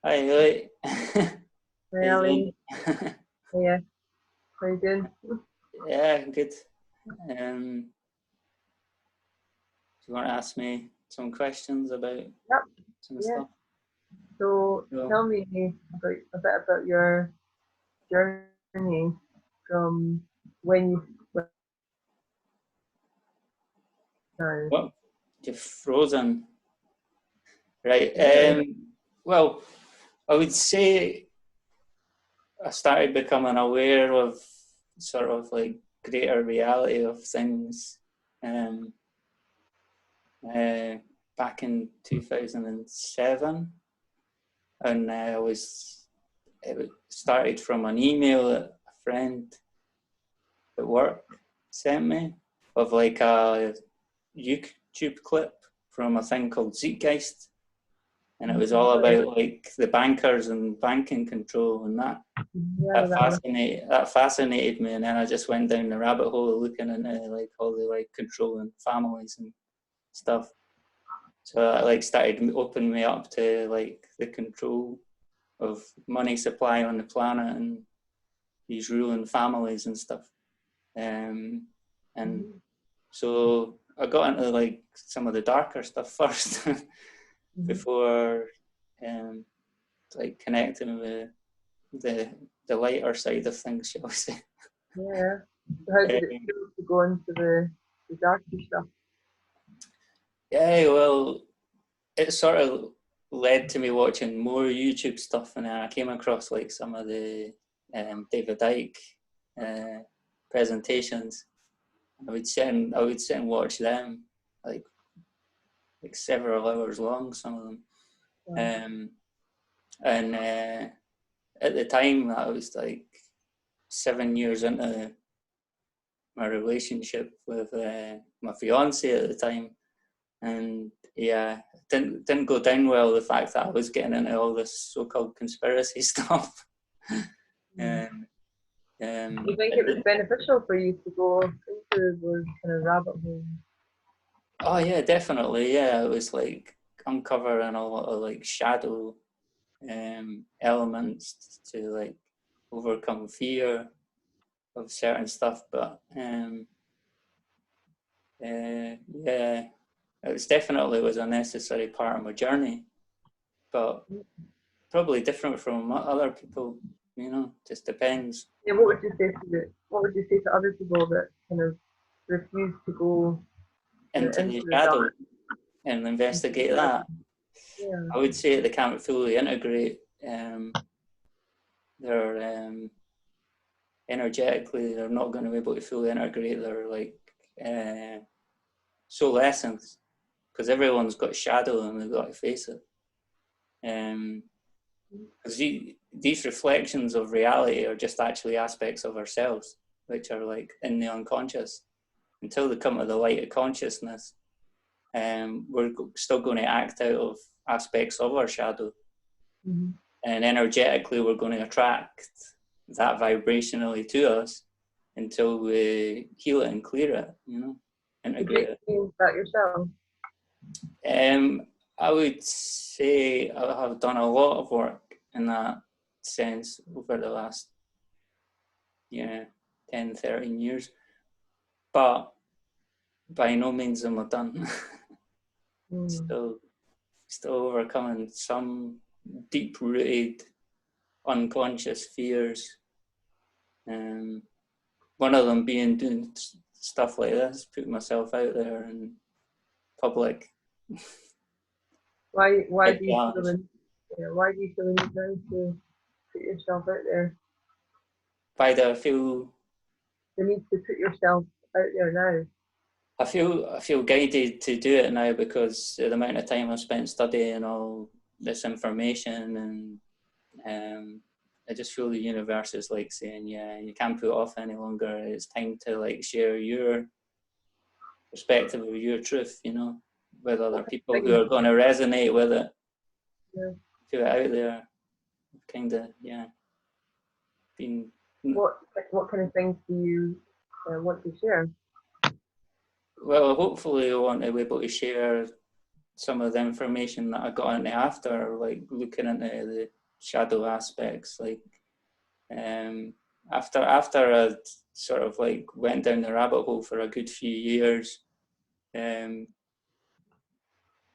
Hi, Ellie. Hi, Ali. Yeah, how you doing? Yeah, good. Do you want to ask me some questions about Yep, some yeah. stuff? So No. tell me about a bit about your journey from when you now. What? You're frozen. Right. Really? Well, I would say I started becoming aware of sort of like greater reality of things um, uh, back in 2007. And it started from an email that a friend at work sent me of like a YouTube clip from a thing called Zeitgeist, and it was all about like the bankers and banking control and that. Yeah, That that was. fascinated me, and then I just went down the rabbit hole looking into like all the like controlling families and stuff. So I like started opening me up to like the control of money supply on the planet and these ruling families and stuff. Um, and so I got into like some of the darker stuff first before like connecting with the the lighter side of things, shall we say. Yeah. So how did it Um, feel to go into the darky stuff? yeah, well, it sort of led to me watching more YouTube stuff, and then I came across like some of the David Icke uh, presentations. I would sit and watch them like several hours long, some of them. Um, and at the time, I was like 7 years into my relationship with my fiance at the time, and yeah, didn't go down well. The fact that I was getting into all this so-called conspiracy stuff. um, Do you think it was beneficial for you to go into those kind of rabbit holes? oh yeah, definitely. Yeah, it was like uncovering a lot of like shadow elements to like overcome fear of certain stuff. But yeah, it was definitely was a necessary part of my journey, but probably different from other people. You know, just depends. Yeah, what would you say to other people that kind of refuse to go Into into the the shadow dark? and investigate that. Yeah. I would say they can't fully integrate their energetically. They're not going to be able to fully integrate their like soul essence because everyone's got shadow and they've got to face it. Because these reflections of reality are just actually aspects of ourselves, which are like in the unconscious. Until they come to the light of consciousness, we're still going to act out of aspects of our shadow. Mm-hmm. And energetically, we're going to attract that vibrationally to us until we heal it and clear it, you know, Did you integrate it. experience that yourself? I would say I have done a lot of work in that sense over the last 10, 13 years, but by no means am I done. still, still overcoming some deep-rooted unconscious fears. One of them being doing stuff like this, putting myself out there in public. Why Big do you feel challenge. the why do you feel the need now to put yourself out there? By the I feel The need to put yourself out there now. I feel guided to do it now because of the amount of time I've spent studying all this information, and I just feel the universe is like saying, yeah, you can't put off any longer. It's time to like share your perspective of your truth, you know, with other What kind people of who things? are going to resonate with it. Yeah. Put it out there, kind of, yeah. Been What kind of things do you want to share? well. Hopefully, I want to be able to share some of the information that I got into after, like looking into the shadow aspects, like after I sort of like went down the rabbit hole for a good few years,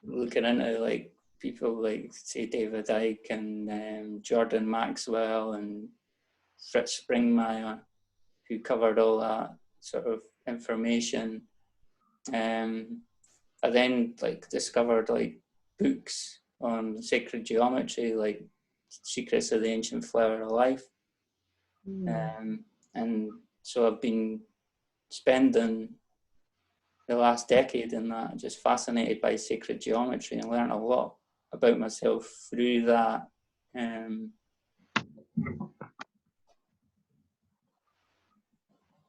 looking into like people like say David Icke and Jordan Maxwell and Fritz Springmeier, who covered all that sort of information. I then like discovered like books on sacred geometry, like Secrets of the Ancient Flower of Life. And so I've been spending the last decade in that, just fascinated by sacred geometry, and learned a lot about myself through that.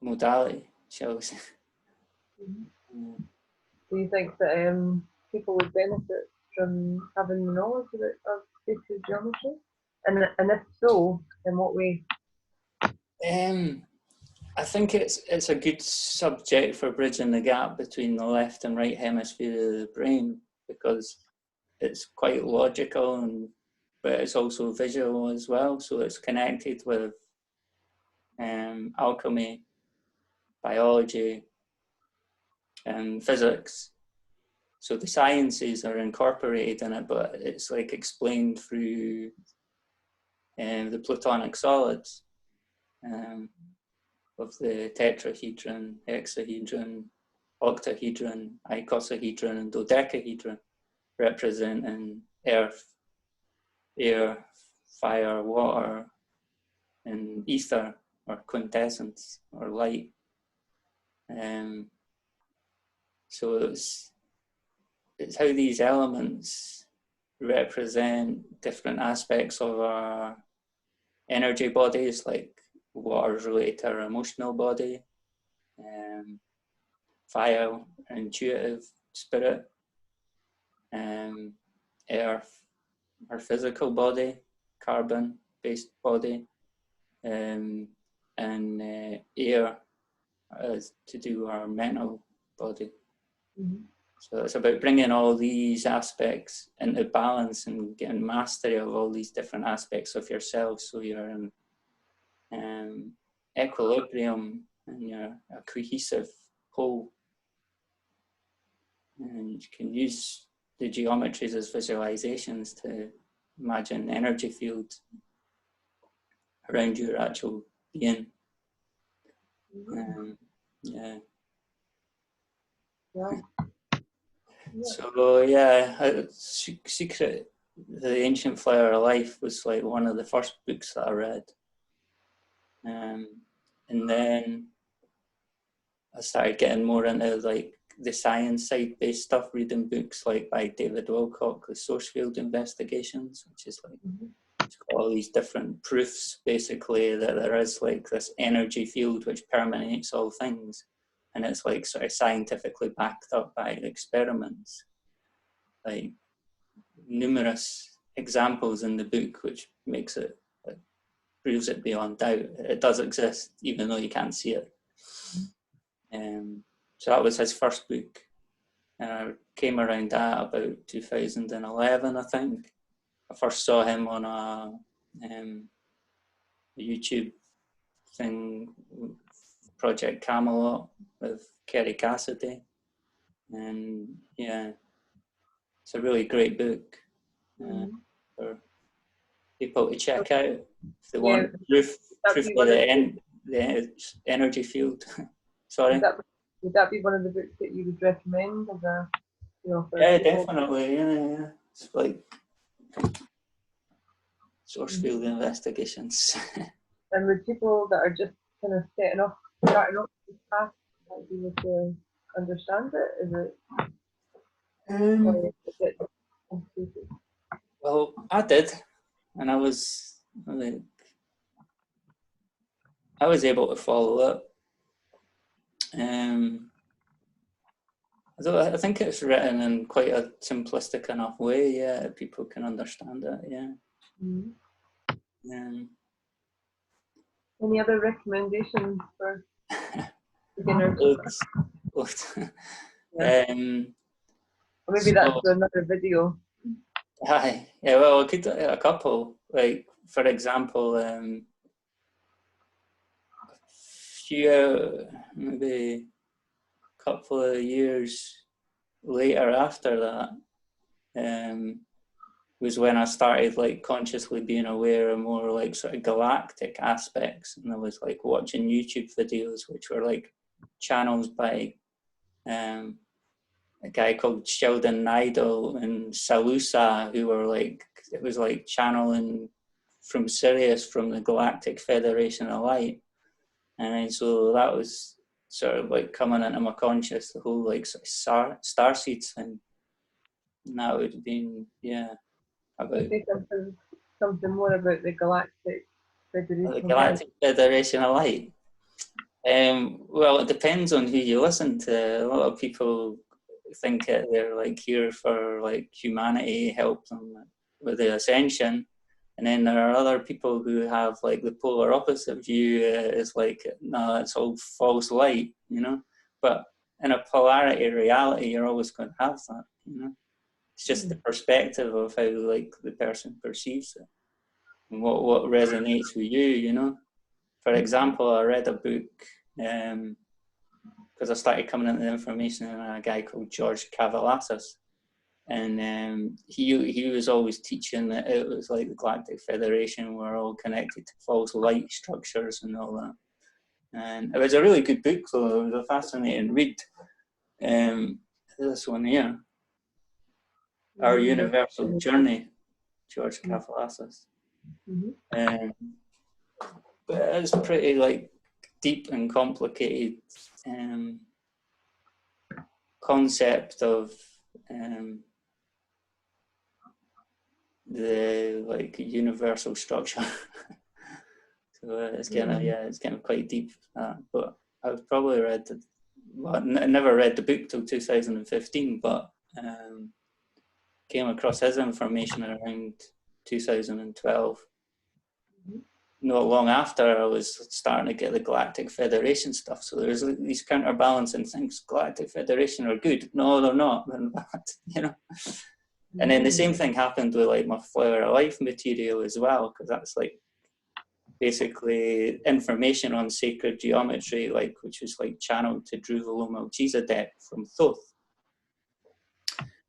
Modality, shall we say. Do you think that people would benefit from having the knowledge of sacred geometry? And if so, in what way? I think it's a good subject for bridging the gap between the left and right hemisphere of the brain, because it's quite logical, but it's also visual as well. So it's connected with alchemy, biology, and physics. So the sciences are incorporated in it, but it's like explained through the Platonic solids of the tetrahedron, hexahedron, octahedron, icosahedron, and dodecahedron, representing earth, air, fire, water, and ether, or quintessence, or light. So it's how these elements represent different aspects of our energy bodies, like water is related to our emotional body, fire, intuitive spirit, earth, our physical body, carbon-based body, and air to do our mental body. So it's about bringing all these aspects into balance and getting mastery of all these different aspects of yourself, so you're in equilibrium and you're a cohesive whole. And you can use the geometries as visualizations to imagine energy fields around your actual being. Yeah. So yeah, Secret, the Ancient Flower of Life was like one of the first books that I read. And then I started getting more into like the science side based stuff, reading books like by David Wilcock, the Source Field Investigations, which is like it's got all these different proofs basically that there is like this energy field which permeates all things, and it's like sort of scientifically backed up by experiments, like numerous examples in the book, which makes it like, proves it beyond doubt. It does exist even though you can't see it. So that was his first book. And I came around that about 2011, I think. I first saw him on a YouTube thing, Project Camelot, with Kerry Cassidy. And yeah, it's a really great book for people to check out if they want proof of the energy field. Sorry. Would that be one of the books that you would recommend as a, for yeah, people? definitely. Yeah. It's like Source Field Investigations. And with people that are just kind of starting off this path, how do you to understand it? Is it complicated? Well, I did, and I was like, I was able to follow it. I think it's written in quite a simplistic enough way. Yeah, people can understand it. Yeah. Any other recommendations for beginners? Or maybe that's So, for another video. aye, yeah, well, I could a couple. Like, for example, few maybe a couple of years later after that, was when I started like consciously being aware of more like sort of galactic aspects, and I was like watching YouTube videos which were like channels by a guy called Sheldon Nidal and Salusa, who were like, it was like channeling from Sirius from the Galactic Federation of Light. And then so that was sort of like coming into my conscious, the whole like sort of star seeds thing. And that would have been, yeah, You about say something more about the Galactic Federation the of Light. Galactic Federation of Light. Well, it depends on who you listen to. A lot of people think that they're like here for like humanity, help them with the ascension, and then there are other people who have like the polar opposite view. It's like, no, it's all false light, you know. But in a polarity reality, you're always going to have that, you know. It's just the perspective of how like the person perceives it and what resonates with you, you know. For example, I read a book because I started coming into the information on a guy called George Kavalasis, and he was always teaching that it was like the Galactic Federation were all connected to false light structures and all that. And it was a really good book, though. It was a fascinating read. This one here, Our Universal Journey, George Kavalasis. Um, but it's pretty like deep and complicated concept of the like universal structure. So it's kind of it's kind of quite deep. But I've probably read it. Well, I never read the book till 2015, but came across his information around 2012. Not long after, I was starting to get the Galactic Federation stuff. So there's these counterbalancing things. Galactic Federation are good. No, they're not. They're bad, you know. And then the same thing happened with like my Flower of Life material as well, because that's like basically information on sacred geometry, like which was like channeled to Druvalo Melchizedek from Thoth.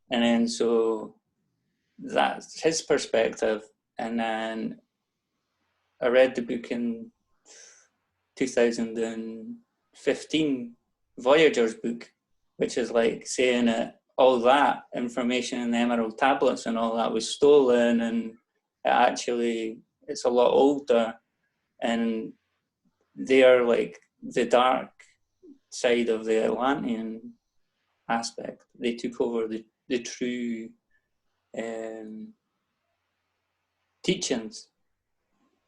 And then so that's his perspective. And then I read the book in 2015, Voyager's book, which is like saying that all that information in the Emerald Tablets and all that was stolen, and it's a lot older, and they are like the dark side of the Atlantean aspect. They took over the true teachings,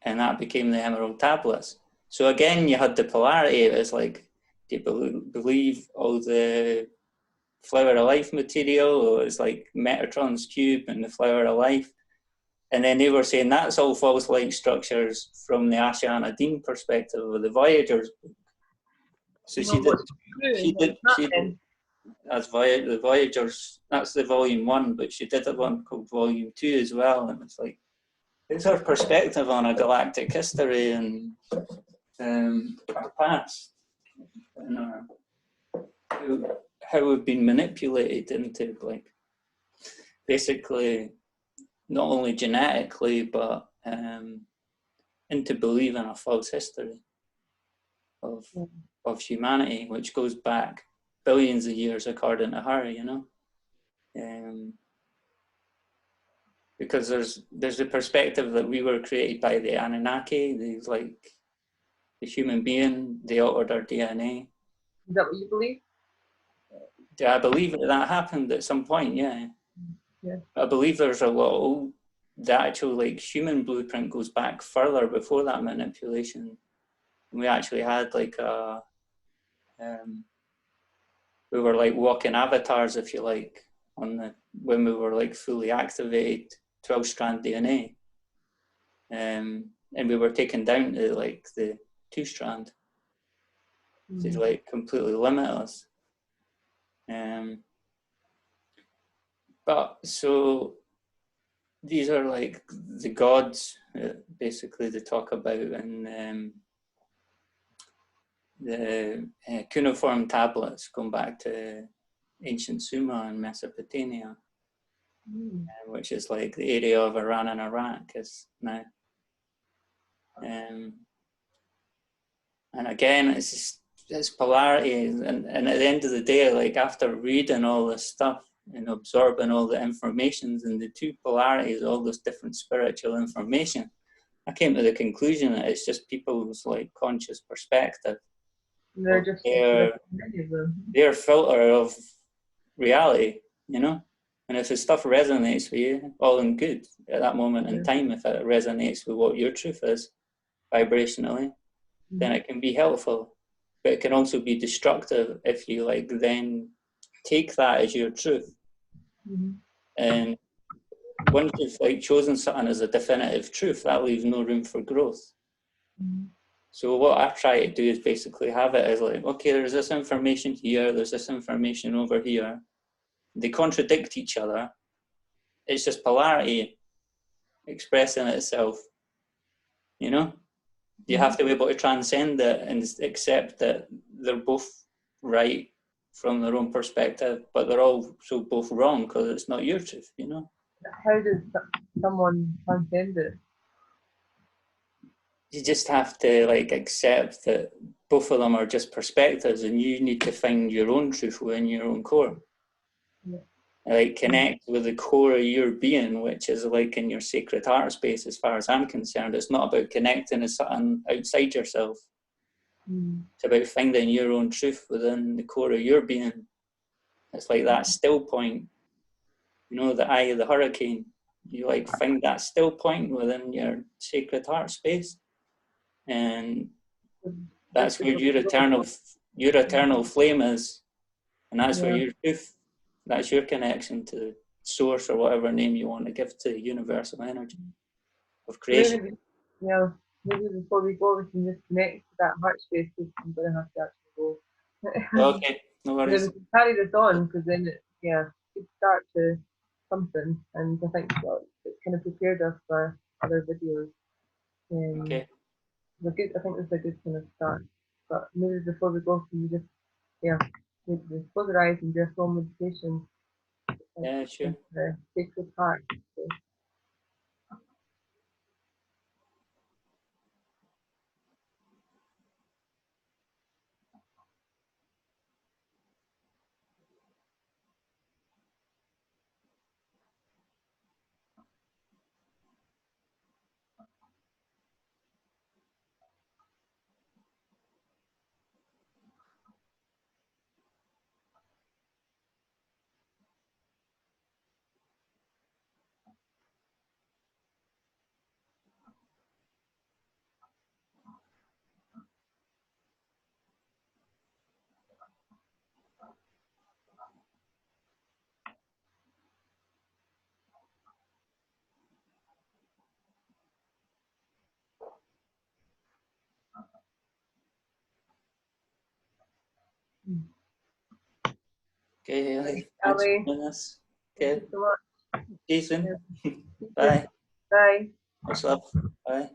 and that became the Emerald Tablets. So again, you had the polarity. It was like, do you believe all the Flower of Life material, or it's like Metatron's cube and the Flower of Life? And then they were saying that's all false light structures from the Ashana Dean perspective of the Voyagers. So she did. That's the Voyagers. That's the volume 1, but she did a one called volume 2 as well, and it's like it's her perspective on a galactic history and our past, and how we've been manipulated into like basically not only genetically but into believing a false history of humanity, which goes back billions of years according to her, you know. Because there's the perspective that we were created by the Anunnaki, the human being, they altered our DNA. Is that what you believe? I believe that happened at some point, yeah. Yeah. I believe there's a lot. The actual like human blueprint goes back further before that manipulation. We actually had like we were like walking avatars, if you like, when we were like fully activated 12-strand DNA, and we were taken down to like the 2-strand. To like completely limit us. But so these are like the gods, basically, they talk about in the cuneiform tablets going back to ancient Sumer and Mesopotamia, which is like the area of Iran and Iraq is now. And again, it's polarity, and at the end of the day, like after reading all this stuff and absorbing all the informations and the two polarities, all this different spiritual information, I came to the conclusion that it's just people's like conscious perspective. They're just their filter of reality, you know. And if the stuff resonates with you, all in good at that moment in time, if it resonates with what your truth is vibrationally, then it can be helpful. But it can also be destructive if you like then take that as your truth. And once you've like chosen something as a definitive truth, that leaves no room for growth. So what I try to do is basically have it as like, okay, there's this information here, there's this information over here. They contradict each other. It's just polarity expressing itself, you know? You have to be able to transcend it and accept that they're both right from their own perspective, but they're also both wrong because it's not your truth, you know? How does someone transcend it? You just have to like accept that both of them are just perspectives, and you need to find your own truth within your own core. Like connect with the core of your being, which is like in your sacred heart space. As far as I'm concerned, it's not about connecting with something outside yourself. It's about finding your own truth within the core of your being. It's like that still point, you know, the eye of the hurricane. You like find that still point within your sacred heart space, and that's where your eternal flame is, and that's where your truth. That's your connection to source, or whatever name you want to give to universal energy of creation. Maybe before we go, we can just connect to that heart space, because I'm going to have to actually go. Okay, no worries. Then we can carry this on, because then it could start to something, and I think it's kind of prepared us for other videos. Okay. I think it's a good kind of start. But maybe before we go, can you just maybe just close your eyes and do a slow meditation? Yeah, sure. The sacred heart. Okay, Ellie. Thanks, Thanks for Ali. doing this. Thank Okay. you so much. See you soon. Yeah. Bye. Bye. Much love. Bye.